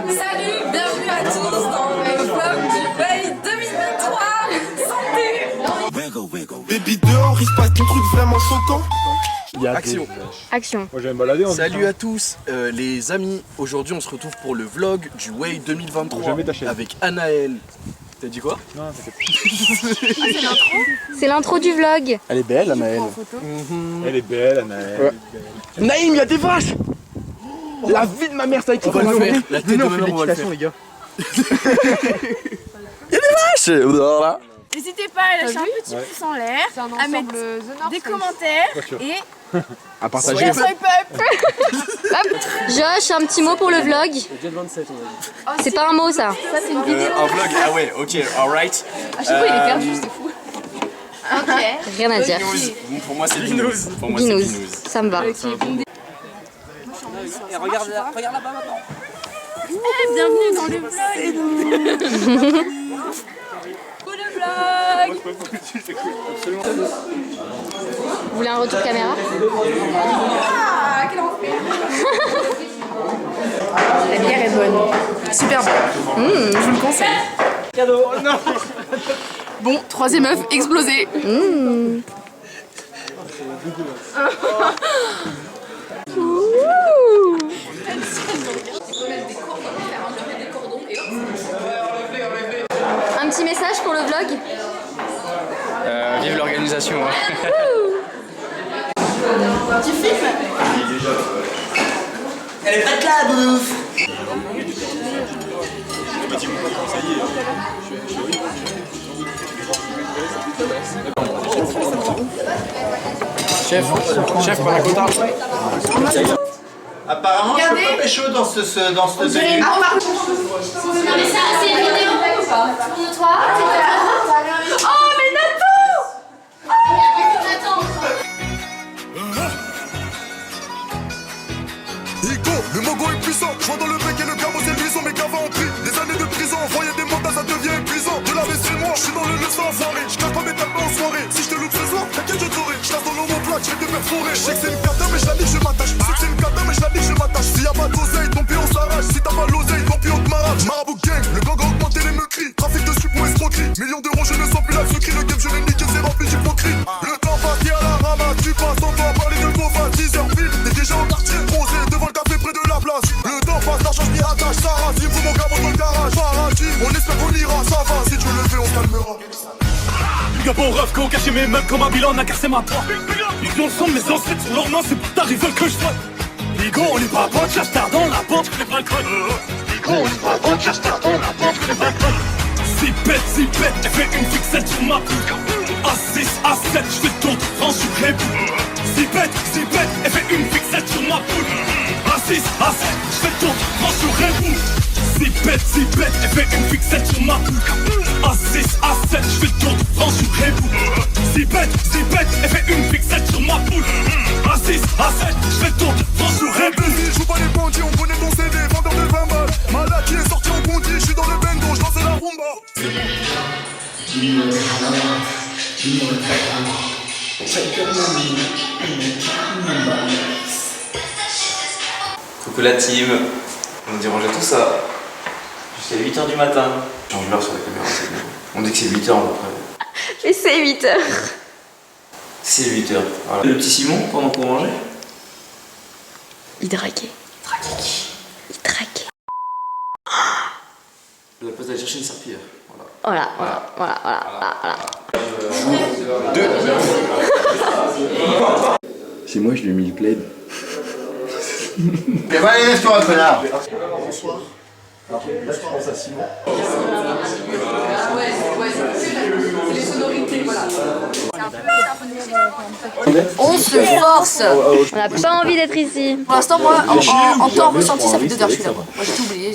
Salut, bienvenue à tous dans le vlog du Way 2023. Santé. Baby dehors, il se passe des trucs vraiment choquants. Action. Action. Moi je vais me balader en Salut à tous les amis, aujourd'hui on se retrouve pour le vlog du Way 2023 avec Anaël. T'as dit quoi? Non, t'inquiète. C'est l'intro du vlog. Elle est belle Anaël. Elle est belle, Anaël. Naïm, y'a des vaches. La vie de ma mère ça a été On va le faire. La tête de ma mère on va le faire les gars. Y'a des vaches. Voilà. N'hésitez pas à lâcher un petit pouce en l'air, à mettre des commentaires et À partager. swipe up. Josh, un petit mot pour le vlog. C'est pas un mot ça. Ça c'est une vidéo. Un vlog, ah ouais, ok, alright. À chaque fois il est perdu, c'est fou. Ok. Rien à dire. Bon, pour moi c'est Binous. Pour moi c'est Binous. Binous. Ça me va. Et bienvenue dans le vlog. Pour le vlog. Vous voulez un retour caméra? Ah, quel enfer. La bière est bonne. Super bon. Je vous le conseille. Cadeau, non. Bon, troisième œuf explosé. Un petit message pour le vlog? Vive l'organisation. Tu filmes? Elle est pas de la bouffe. Chef, par la quota. Apparemment, je suis pas pécho dans ce délire. Ah, pardon. Mais ça, c'est une vidéo ou pas? Tourne-toi. Oh, mais Nathan! Igo, le mogo est puissant. Je vois dans le bec et le gamo c'est luisant. Mes gavas ont pris des années de prison. Envoyer des mandats ça devient épuisant. De la c'est moi, je suis dans le 900 enfoiré. Je cache pas mes tapes en soirée. Si je te loupe ce soir, t'inquiète je t'aurai. Je tasse dans l'homoplate, je vais te perforer. Je sais que c'est une cata mais je la dis que je m'attache. Je sais que c'est une cata mais je la dis que je m'attache. S'il y a pas d'oseille, ton pion s'arrache. Si t'as pas l'oseille, ton pion te m'arrache. Marabout gang, le gang a augmenté les meurtris. Trafic de sup ou escroquerie. Millions d'euros, je ne sens plus la secrie. Le game je l'ai niqué, c'est rempli d'hypocrisie. Le temps passe, y'a la ramasse. Tu passes ton temps à parler de gros à 10h pile. T'es déjà en quartier, posé devant le café près de la place. Le temps passe, l'argent je m'y attache. Sarah, il me faut mon gamin dans le garage. Paradis, on espère qu'on ira, ça va. Si tu le fais, on se calmera. Y'a bon ref qu'on caché mes meubles comme un bilan, on a cassé ma porte. Ils ont le sang de mes ancêtres sur leur main, c'est pour tard, ils veulent que je sois. Ligo, on est pas potes, cherche tard dans la porte, je connais pas le code. Ligo, on est pas potes, cherche tard dans la porte, je connais pas le code. Si bête, elle fait une fixette sur ma pouille. A6, A7, je fais tour de France sur les bouts. Si bête, elle fait une fixette sur ma pouille. A6, A7, je fais tour de France sur les bouts. Si bête, elle fait une fixette sur ma pouille. A6, A7, je fais tour de France sur les bouts. Si bête, elle fait une fixette sur ma pouille. A6, A7, je fais tour de France sur les bouts. Je joue pas les bandits, on connaît ton CD, vendeur de 20 balles. Malade qui est sorti en bondi, je suis dans le bendo, je dansais la rumba. Coucou la team. On dit ranger tout ça. Jusqu'à 8h du matin. Change l'heure sur la caméra, c'est bien. On dit que c'est 8h à peu près. Et c'est 8h. C'est 8h. Voilà. Le petit Simon, pendant qu'on mangeait. Il draguait. Il draguait. La place d'aller chercher une serpillière. Voilà. C'est moi, je lui ai mis le plaid. Mais va aller sur un connard. Bonsoir. Alors là, je pense à Simon. C'est les sonorités, voilà. On se force. On n'a pas envie d'être ici. Pour l'instant, moi, en temps ressenti, ça fait 2 heures que je suis là-bas. Moi, j'ai tout oublié.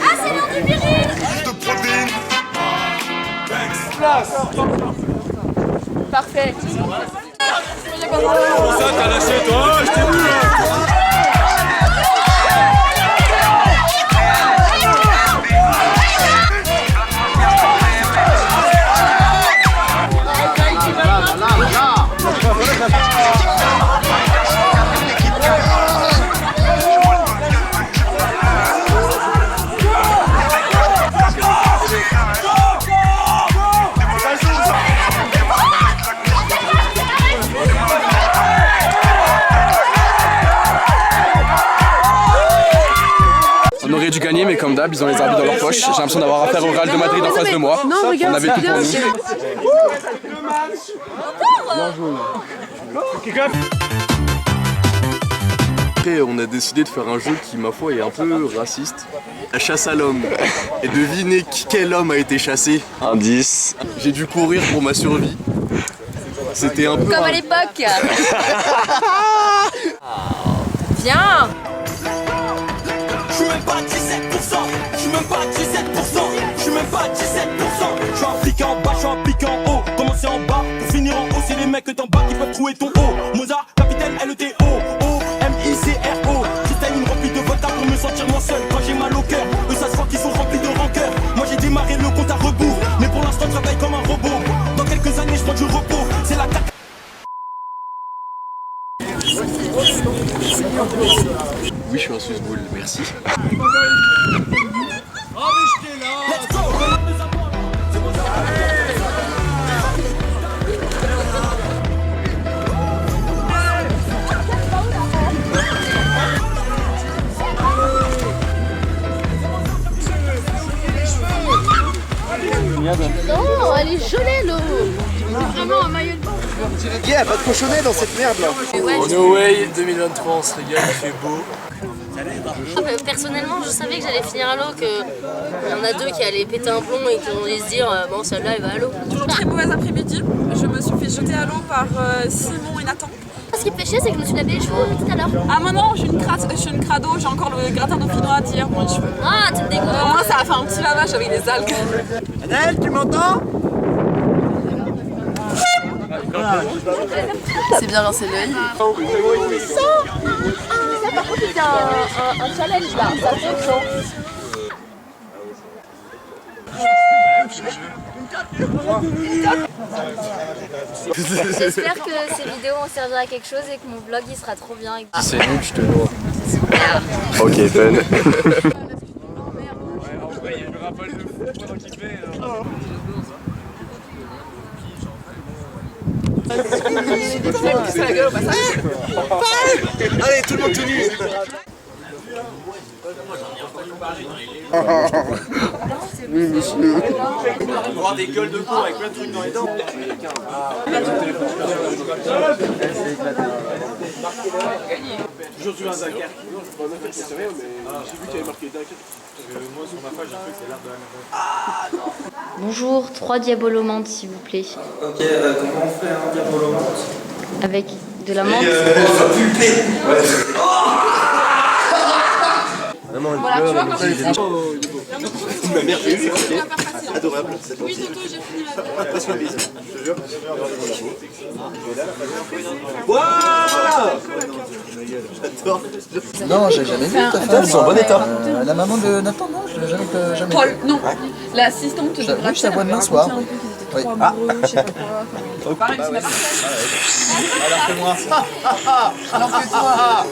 Ah, c'est l'heure du viril. De protéines. Parfait. Comment ça, t'as lâché toi? Je t'ai vu là. et comme d'hab, ils ont les arbitres dans leur poche. J'ai l'impression d'avoir affaire au Real de Madrid en face de moi. Non, regarde, on avait tout pour nous. Après, on a décidé de faire un jeu qui, ma foi, est un peu raciste. La chasse à l'homme. Et devinez quel homme a été chassé. Indice. J'ai dû courir pour ma survie. C'était un peu... Comme à l'époque. Viens. Je suis même pas 17%, je suis même pas 17%, je suis même pas 17%. Je suis un piqué en bas, je suis un piqué en haut. Commencer en bas pour finir en haut, c'est les mecs d'en bas qui peuvent trouver ton haut. Mozart, capitaine LETO, O-M-I-C-R-O. Cristalline remplie de vodka pour me sentir moins seul quand j'ai mal au cœur. Eux ça se voit qu'ils sont remplis de rancœur. Moi j'ai démarré le compte à rebours, mais pour l'instant je travaille comme un robot. Dans quelques années je prends du repos, c'est la carte. Oui, je suis un susboule, merci. Oh, elle est gelée l'eau. Vraiment un maillot de bain. Yeah, pas de cochonnet dans cette merde là. On est au Way 2023, on se régale, il fait beau. Personnellement, je savais que j'allais finir à l'eau, qu'il y en a deux qui allaient péter un plomb et qui allaient se dire bon, celle-là elle va à l'eau. Toujours très mauvais après-midi. Je me suis fait jeter à l'eau par Simon et Nathan. Ce qui me fait chier, c'est que je me suis lavé les cheveux tout à l'heure. Ah maintenant, je suis une crado, j'ai encore le gratin dauphinois d'hier pour les cheveux. Ah, t'es dégueu. Au moins, ça a fait un petit lavage avec des algues. Anaël, tu m'entends? C'est bien rincé l'œil. Ça par contre c'était un challenge là, ça fonctionne. J'espère que ces vidéos vont servir à quelque chose et que mon vlog il sera trop bien. C'est nul, je te jure. Ok, fun. Allez, tout le monde tout nu. Avoir des gueules de con avec plein de trucs dans les dents. Toujours sur un Dunkerque. C'est vrai, mais j'ai vu qu'il y avait marqué Dunkerque. Moi, sur ma page, j'ai cru que c'était l'art de la mer. Bonjour, 3 diabolomantes s'il vous plaît. Ok, comment on fait un diabolomante? Avec de la menthe. Voilà, tu vois, quand je fais Ma mère, j'ai vu, c'est pas facile. adorable. Oui, Toto, j'ai fini ma Passe une bise. Je te jure. J'adore. Non, j'ai jamais vu ta femme. Ils sont en bon état. La maman de Nathan, non, je l'ai jamais vu. Paul, non. L'assistante de Oui, je la vois demain soir. Oui. Ah. Pareil, tu m'as pas fait. Alors fais-moi. Alors fais-toi.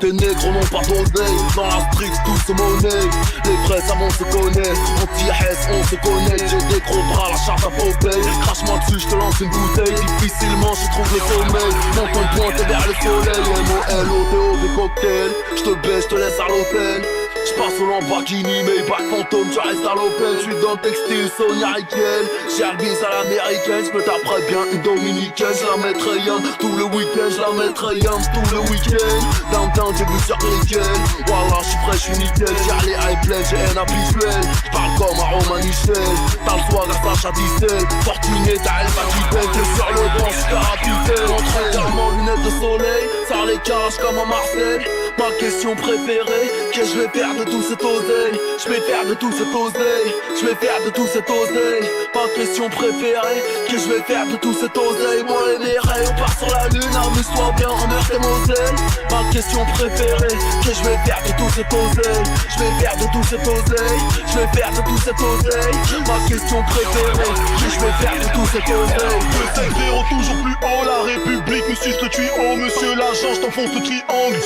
Tes négros n'ont pas d'oseille, dans la street tout se monnaie. Les vrais amants se connaissent, anti-Hess on se connaît. J'ai des gros bras, la charte à Popeye. Crache-moi dessus, je te lance une bouteille. Difficilement je trouve le sommeil. Monte ton pointe vers le soleil. M-O-L-O-T-O des cocktails. Je te baisse, je te laisse à l'hôtel. J'passe au Lamborghini, Maybach fantôme, tu restes à l'Opel. J'suis dans le textile, Sonia Riquel. J'ai la bise à l'américaine, j'me taperai bien une dominicaine. J'la mettrai Yann tout le week-end, j'la mettrai Yann tout le week-end. Downtown, j'ai vu sur lesquels. Voilà, j'suis prêt, j'suis nickel. J'ai les high plains, j'ai un habituel. J'parle comme à Romain Michel. T'as le swag à Sacha Distel. Fortuné, t'as Elba qui pète. T'es sur le banc, j'suis capitaine. Entrée clairement, lunettes de soleil. Ça les cache comme à Marseille. Ma question préférée, qu'est-ce que je vais faire de tout cet oseille? Je vais faire de tout cet oseille. Je vais faire de tout cet oseille. Ma question préférée, qu'est-ce que je vais faire de tout cet oseille? Moi et mes rêves, on part sur la lune, amuse-toi bien en Meurthe et Moselle. Ma question préférée. Que je vais faire de tout cet oseille. Je vais faire de tout cet oseille. Je vais faire de tout cet oseille. Ma question préférée. Que je vais faire de tout cet oseille. Le 5-0 toujours plus haut. La République me suce le tuyau. Monsieur l'agent, je t'enfonce le triangle.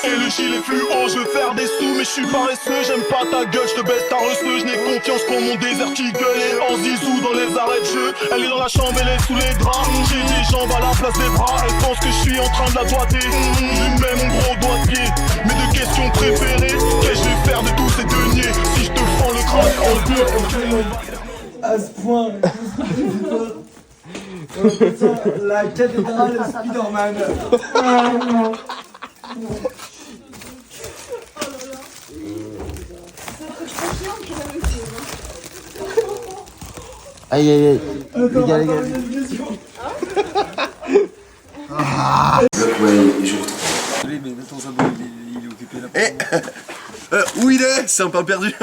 Et le gilet fluo. Je veux faire des sous mais je suis paresseux. J'aime pas ta gueule, je te baisse ta receuse. Je n'ai confiance qu'en mon désert qui gueule. Et en zizou dans les arrêts de jeu. Elle est dans la chambre, elle est sous les draps. J'ai des jambes à la place des bras. Elle pense que je suis en train de la doigter. Je lui mets mon gros doigt de pied. Mes deux questions préférées. Qu'est-ce que je vais faire de tous ces deniers si je te prends le crâne en deux? À ce point, on appelle ça la cathédrale Spider-Man. Aïe aïe aïe. Les gars, les gars. Blockway, jour 3. Désolé, mais ton sabot, il est occupé là. Où il est? C'est un pain perdu.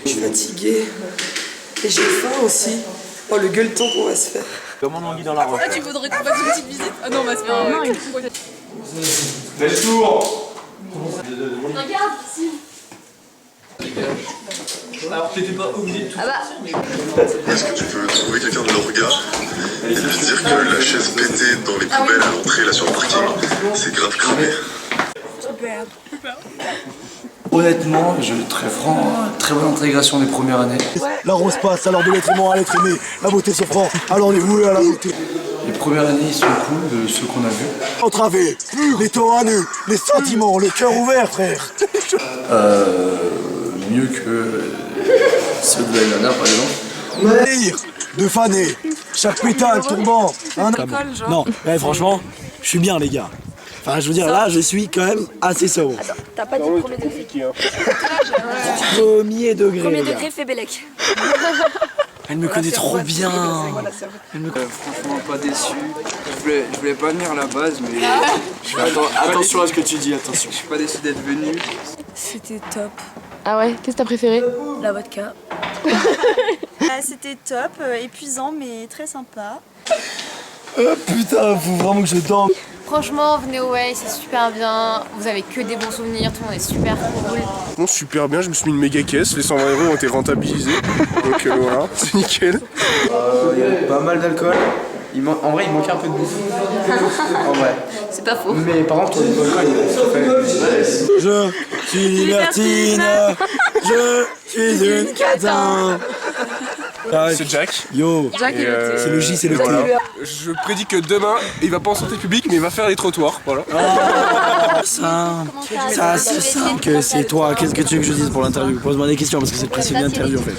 Je suis fatigué et j'ai faim aussi. Oh, le gueuleton qu'on va se faire. Comment on anguille dans la roche? Ah, tu voudrais qu'on fasse une petite visite? Ah non, on va se faire un... Belle tour. Regarde ici. Alors t'étais pas obligé de tout. Ah bah. Est-ce que tu peux trouver quelqu'un de l'orga et lui dire que la chaise pétée dans les poubelles à l'entrée là sur le parking, c'est grave cramé. Super. Honnêtement, je vais être très franc, très bonne intégration des premières années. La rose passe, alors de l'être aimant à l'être aimé. La beauté s'offrant, alors on est voué à la beauté. Les premières années ils sont cool, ceux qu'on a vus. Entravé, les torts à nœuds, les sentiments, le cœur ouvert, frère. Mieux que ceux de l'année dernière par exemple. Lire, de faner, chaque pétale tombant. Non, mais franchement, je suis bien les gars. Enfin, je veux dire, là, je suis quand même assez sobre. T'as pas dit premier degré. Premier degré. Premier les gars. degré, fait Bélec. Elle me connaît trop bien. Franchement pas déçu. Je voulais pas venir à la base mais Attention à ce que tu dis, attention. je suis pas déçu d'être venu. C'était top. Ah ouais, qu'est-ce que t'as préféré? La vodka. C'était top, épuisant mais très sympa. Putain, faut vraiment que je dorme. Franchement, venez au Way, c'est super bien. Vous avez que des bons souvenirs, tout le monde est super cool. Bon, super bien, je me suis mis une méga caisse, les 120 € ont été rentabilisés. Donc voilà, c'est nickel. Il y avait pas mal d'alcool. En vrai, il manquait un peu de bouffe. En vrai. C'est pas faux. Mais par contre, l'alcool, il Je suis libertine. Je suis une catin. C'est Jack. Yo, c'est le J, c'est le T. Voilà. Je prédis que demain, il va pas en santé publique, mais il va faire les trottoirs. Voilà. Ça se sent que c'est toi. Qu'est-ce que tu veux que je dise pour l'interview? Pose-moi des questions parce que c'est presque une interview en fait.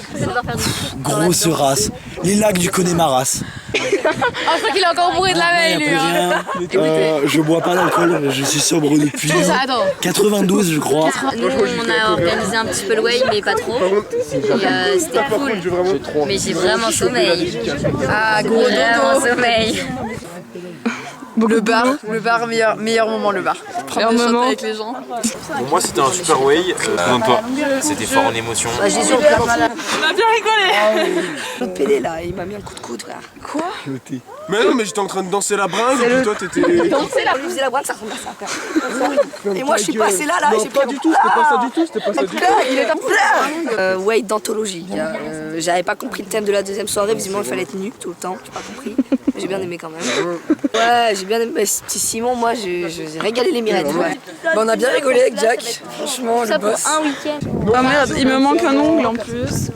Grosse race. Les lacs du Connemara. Ah, je crois qu'il est encore bourré de la veille, lui. Hein. Je bois pas d'alcool, je suis sobre depuis 92 je crois. Nous, on a organisé un petit peu le Way, mais pas trop. Et c'était cool. Mais j'ai vraiment sommeil. Ah, gros Vraiment dodo. sommeil. Le bar, meilleur moment, le bar. Prendre des shots avec les gens. Pour moi, c'était un super way. Même pas. C'était fort en émotion. On a bien rigolé. L'autre pédé là, il m'a mis un coup de coude, frère. Quoi? Mais non, mais j'étais en train de danser la bringue, et puis toi t'étais. Danser là, vous faisiez la boîte, ça ressemble à ça, frère. Et moi je suis passé là, j'ai pris Pas du tout, c'était pas ça du tout, c'était pas ça du tout. il est en plein. Ouais, d'anthologie. J'avais pas compris le thème de la deuxième soirée, visiblement il fallait être nu tout le temps, j'ai pas compris. Mais j'ai bien aimé quand même. Ouais, j'ai bien aimé. Ce petit Simon, moi j'ai régalé les mirettes. Ouais. Bah, on a bien rigolé avec Jack, franchement, le boss. Un week-end. Oh merde, il me manque un ongle en plus.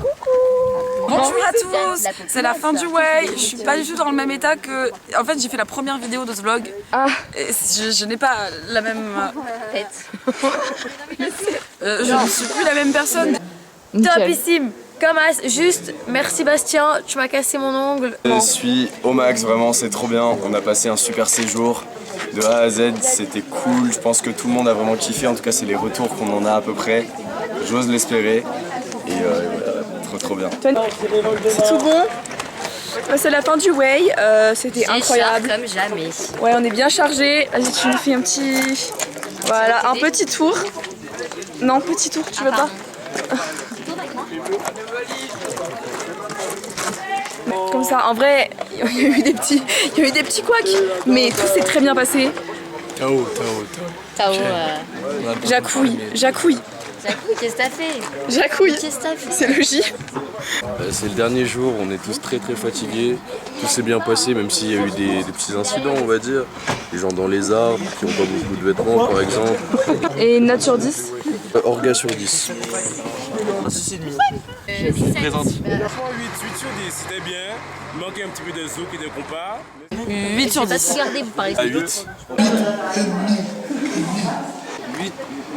Bonjour à tous, c'est la fin du Way. Je suis pas du tout dans le même état que. En fait, j'ai fait la première vidéo de ce vlog. Et je n'ai pas la même Tête. je ne suis plus la même personne. Topissime. Comme juste, merci Bastien, tu m'as cassé mon ongle. Je suis au max, vraiment, c'est trop bien. On a passé un super séjour de A à Z, c'était cool. Je pense que tout le monde a vraiment kiffé. En tout cas, c'est les retours qu'on en a à peu près. J'ose l'espérer. Et voilà, trop bien. C'est tout bon. C'est la fin du Way, c'était incroyable. Comme jamais. Ouais, on est bien chargé. Vas-y, tu nous fais un petit. Voilà, un petit tour. Non, petit tour, tu veux pas? Comme ça. En vrai, il y a eu des petits couacs, mais tout s'est très bien passé. Tao, Jacouille. Jacouille, qu'est-ce que t'as fait? Jacouille. Qu'est-ce que t'as fait? C'est le J. C'est le dernier jour, on est tous très fatigués. Tout s'est bien passé, même s'il y a eu des petits incidents, on va dire. Les gens dans les arbres, qui n'ont pas beaucoup de vêtements, par exemple. Et une note sur 10? Orga sur 10. 6,5. Présente. 8 sur 10, c'était bien. Il manquait un petit peu de zouk et de compas. 8 sur 10. Regardez, vous parlez. 8.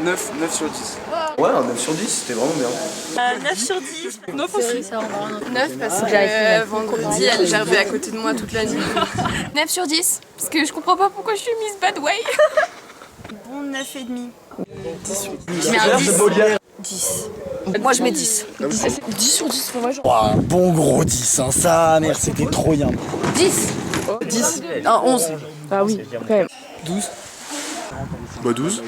9 sur 10. Ouais, un 9 sur 10, c'était vraiment bien. 9 sur 10. 9 aussi. 9 parce que vendredi, elle gerbait à côté de moi toute la nuit. 9 sur 10. Parce que je comprends pas pourquoi je suis Miss Bad Way. Bon 9,5. Je mets un 10. 10. Moi je mets 10. 10 sur 10 pour moi. Un bon gros 10, hein. Ça, merde, c'était trop bien. 10. 10. Ah, 11. Ah oui, quand même. 12. Bah 12.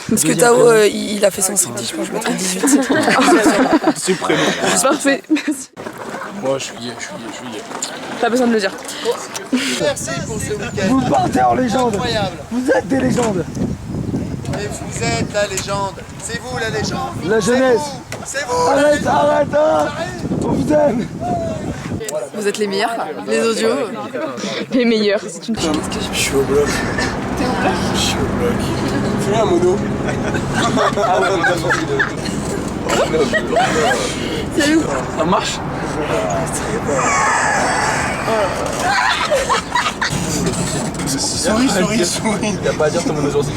Parce que Tao, il a fait son striptease, je pense que je mettrais 18. Suprême. Parfait, merci. Moi je suis gay. Pas besoin de le dire. Merci pour ce week-end. Vous partez en légende. Incroyable. Vous êtes des légendes. Et vous êtes la légende. C'est vous la légende. La jeunesse. C'est vous. Arrête, hein. On vous aime. Vous êtes les meilleurs, quoi. Les audios. Les meilleurs, c'est une chose. Je suis au bloc. T'es au bloc? Je suis au bloc. Fais un mono. C'est où? Ça marche? Souris. Y'a pas à dire ton mono aujourd'hui,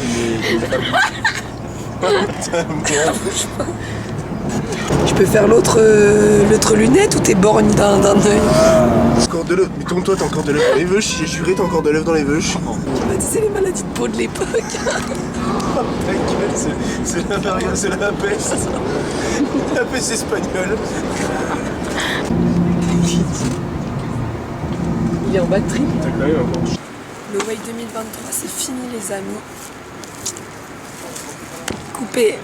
Je peux faire l'autre lunette ou t'es borgne d'un œil? Encore de l'œuf, mais tourne-toi, t'as encore de l'œuf dans les veuches, j'ai juré, t'as encore de l'œuf dans les veuches. On a dit c'est les maladies de peau de l'époque. C'est la peste. La peste espagnole. Il est en bad trip. T'as quand même un bon. Le Way 2023 c'est fini les amis. Coupé.